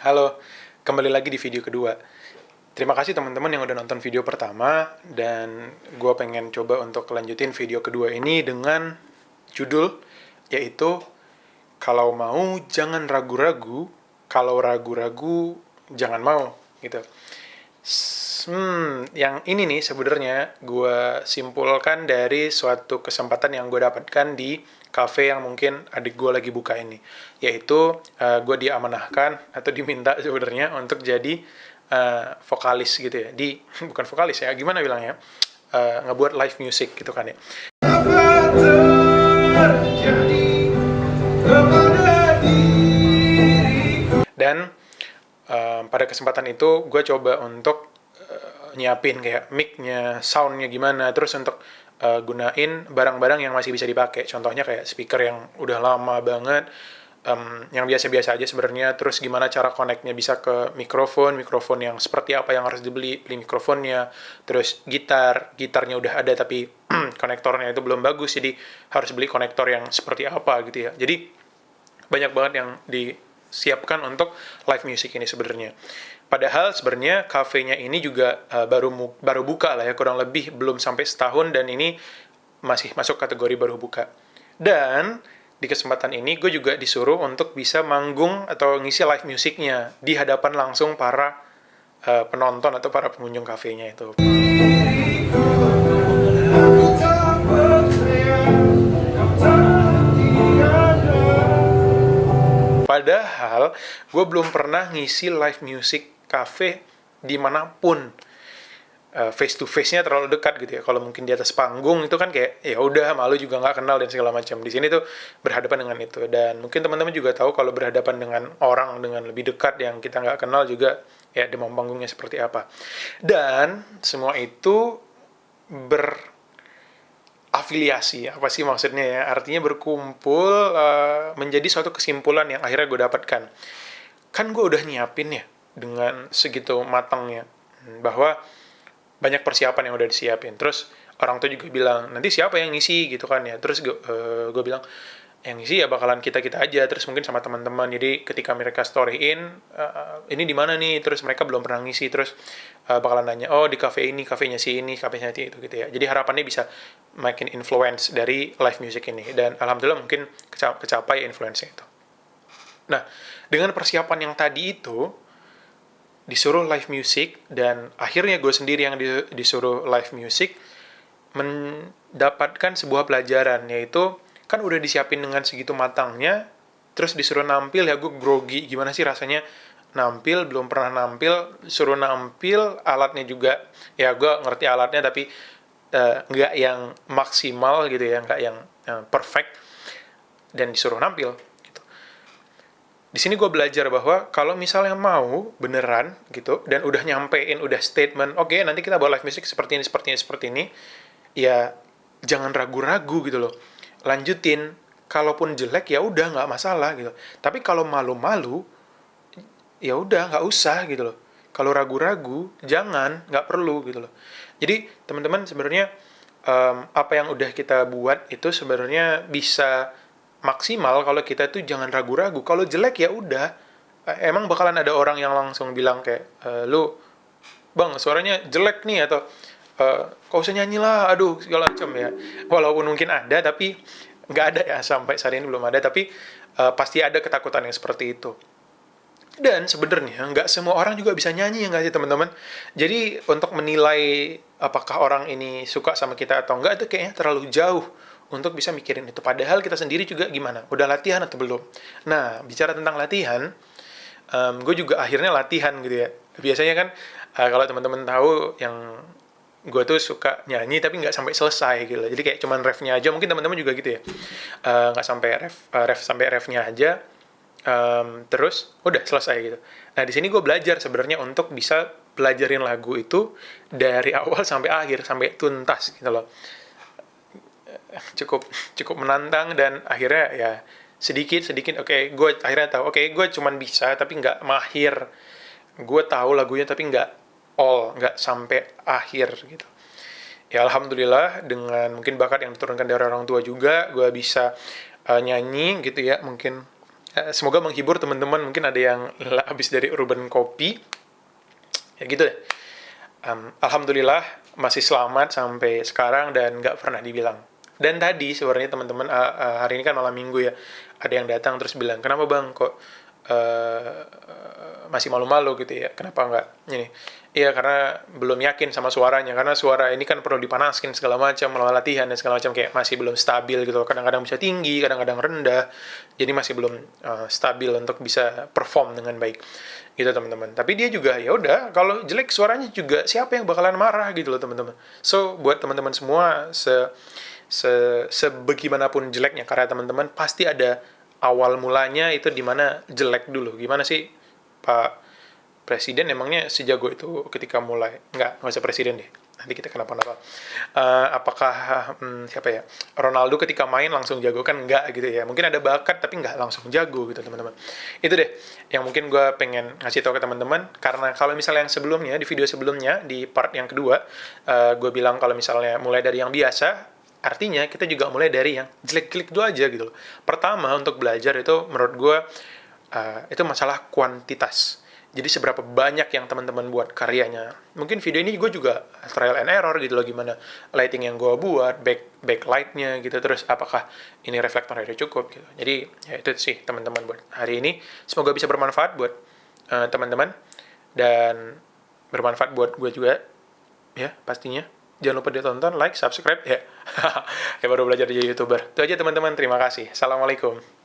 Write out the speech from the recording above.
Halo, kembali lagi di video kedua. Terima kasih teman-teman yang udah nonton video pertama, dan gue pengen coba untuk lanjutin video kedua ini dengan judul, yaitu kalau mau jangan ragu-ragu, kalau ragu-ragu jangan mau, gitu. Yang ini nih sebenarnya gue simpulkan dari suatu kesempatan yang gue dapatkan di cafe yang mungkin adik gue lagi buka ini, yaitu gue diamanahkan atau diminta sebenarnya untuk jadi vokalis gitu ya, di bukan vokalis ya, gimana bilangnya, ngebuat live music gitu kan ya. Dan pada kesempatan itu gue coba untuk nyiapin kayak mic-nya, sound-nya gimana, terus untuk gunain barang-barang yang masih bisa dipakai. Contohnya kayak speaker yang udah lama banget, yang biasa-biasa aja sebenarnya. Terus gimana cara connect-nya bisa ke mikrofon yang seperti apa yang harus beli mikrofonnya. Terus gitarnya udah ada tapi konektornya itu belum bagus, jadi harus beli konektor yang seperti apa gitu ya. Jadi banyak banget yang disiapkan untuk live music ini sebenarnya. Padahal sebenarnya kafenya ini juga baru buka lah ya, kurang lebih belum sampai setahun, dan ini masih masuk kategori baru buka. Dan di kesempatan ini gue juga disuruh untuk bisa manggung atau ngisi live musiknya di hadapan langsung para penonton atau para pengunjung kafenya itu. Padahal gue belum pernah ngisi live music cafe dimanapun. Face to face-nya terlalu dekat gitu ya. Kalau mungkin di atas panggung itu kan kayak ya udah, malu juga nggak kenal dan segala macam. Di sini tuh berhadapan dengan itu, dan mungkin teman-teman juga tahu kalau berhadapan dengan orang dengan lebih dekat yang kita nggak kenal juga ya, demam panggungnya seperti apa. Dan semua itu berafiliasi, apa sih maksudnya ya? Artinya berkumpul menjadi suatu kesimpulan yang akhirnya gue dapatkan. Kan gue udah nyiapin ya dengan segitu matangnya, bahwa banyak persiapan yang udah disiapin. Terus orang tuh juga bilang, nanti siapa yang ngisi gitu kan ya. Terus gue bilang, yang ngisi ya bakalan kita-kita aja. Terus mungkin sama teman-teman. Jadi ketika mereka storyin, ini di mana nih? Terus mereka belum pernah ngisi. Terus bakalan nanya, oh di cafe ini, kafenya si ini, kafenya si itu gitu ya. Jadi harapannya bisa makin influence dari live music ini. Dan alhamdulillah mungkin kecapai influence-nya itu. Nah, dengan persiapan yang tadi itu, disuruh live music, dan akhirnya gue sendiri yang disuruh live music, mendapatkan sebuah pelajaran, yaitu kan udah disiapin dengan segitu matangnya, terus disuruh nampil ya, gue grogi gimana sih rasanya nampil, belum pernah nampil, suruh nampil, alatnya juga ya gue ngerti alatnya tapi nggak yang maksimal gitu ya, nggak yang perfect, dan disuruh nampil. Di sini gue belajar bahwa kalau misalnya mau beneran gitu, dan udah nyampein, udah statement, oke, nanti kita bawa live music seperti ini, seperti ini, seperti ini, ya jangan ragu-ragu gitu loh. Lanjutin, kalaupun jelek ya udah nggak masalah gitu. Tapi kalau malu-malu, ya udah nggak usah gitu loh. Kalau ragu-ragu, jangan, nggak perlu gitu loh. Jadi teman-teman sebenarnya apa yang udah kita buat itu sebenarnya bisa maksimal kalau kita tuh jangan ragu-ragu. Kalau jelek ya udah, emang bakalan ada orang yang langsung bilang kayak, lu bang suaranya jelek nih, atau kau usah nyanyi lah, aduh segala macam ya. Walaupun mungkin ada, tapi nggak ada ya, sampai saat ini belum ada, tapi pasti ada ketakutan yang seperti itu. Dan sebenarnya nggak semua orang juga bisa nyanyi, ya nggak sih teman-teman? Jadi untuk menilai apakah orang ini suka sama kita atau enggak, itu kayaknya terlalu jauh untuk bisa mikirin itu. Padahal kita sendiri juga gimana? Udah latihan atau belum? Nah, bicara tentang latihan, gue juga akhirnya latihan gitu ya. Biasanya kan kalau teman-teman tahu, yang gue tuh suka nyanyi tapi nggak sampai selesai gitu. Jadi kayak cuman refnya aja. Mungkin teman-teman juga gitu ya. Nggak sampai ref sampai refnya aja. Terus udah selesai gitu. Nah di sini gue belajar sebenarnya untuk bisa pelajarin lagu itu dari awal sampai akhir, sampai tuntas gitu loh. Cukup cukup menantang, dan akhirnya ya sedikit sedikit oke, gue akhirnya tahu oke, gue cuman bisa tapi nggak mahir. Gue tahu lagunya tapi nggak sampai akhir gitu. Ya alhamdulillah dengan mungkin bakat yang diturunkan dari orang tua juga, gue bisa nyanyi gitu ya, mungkin Semoga menghibur teman-teman. Mungkin ada yang habis dari urban kopi. Ya gitu deh. Alhamdulillah masih selamat sampai sekarang dan nggak pernah dibilang. Dan tadi sebenarnya teman-teman, hari ini kan malam minggu ya, ada yang datang terus bilang, kenapa bang kok masih malu-malu gitu ya, kenapa nggak ini? Iya karena belum yakin sama suaranya, karena suara ini kan perlu dipanaskan segala macam, melalui latihan dan segala macam, kayak masih belum stabil gitu. Kadang-kadang bisa tinggi, kadang-kadang rendah, jadi masih belum stabil untuk bisa perform dengan baik gitu teman-teman. Tapi dia juga ya udah, kalau jelek suaranya juga siapa yang bakalan marah gitu loh teman-teman. So buat teman-teman semua, sebagaimanapun jeleknya karya teman-teman, pasti ada awal mulanya itu di mana jelek dulu. Gimana sih Pak Presiden emangnya sejago itu ketika mulai? Nggak usah presiden deh. Nanti kita kenapa-napa. Apakah siapa ya? Ronaldo ketika main langsung jago kan? Nggak gitu ya. Mungkin ada bakat tapi nggak langsung jago gitu teman-teman. Itu deh yang mungkin gue pengen ngasih tahu ke teman-teman. Karena kalau misalnya yang sebelumnya, di video sebelumnya, di part yang kedua, gue bilang kalau misalnya mulai dari yang biasa, artinya kita juga mulai dari yang jelek-jelek dulu aja gitu loh. Pertama untuk belajar itu menurut gue itu masalah kuantitas. Jadi seberapa banyak yang teman-teman buat karyanya. Mungkin video ini gue juga trial and error gitu loh, gimana lighting yang gue buat, backlightnya gitu, terus apakah ini reflektornya udah cukup gitu. Jadi ya itu sih teman-teman buat hari ini. Semoga bisa bermanfaat buat teman-teman dan bermanfaat buat gue juga ya pastinya. Jangan lupa ditonton, like, subscribe ya. Ya baru belajar jadi YouTuber. Itu aja teman-teman, terima kasih. Assalamualaikum.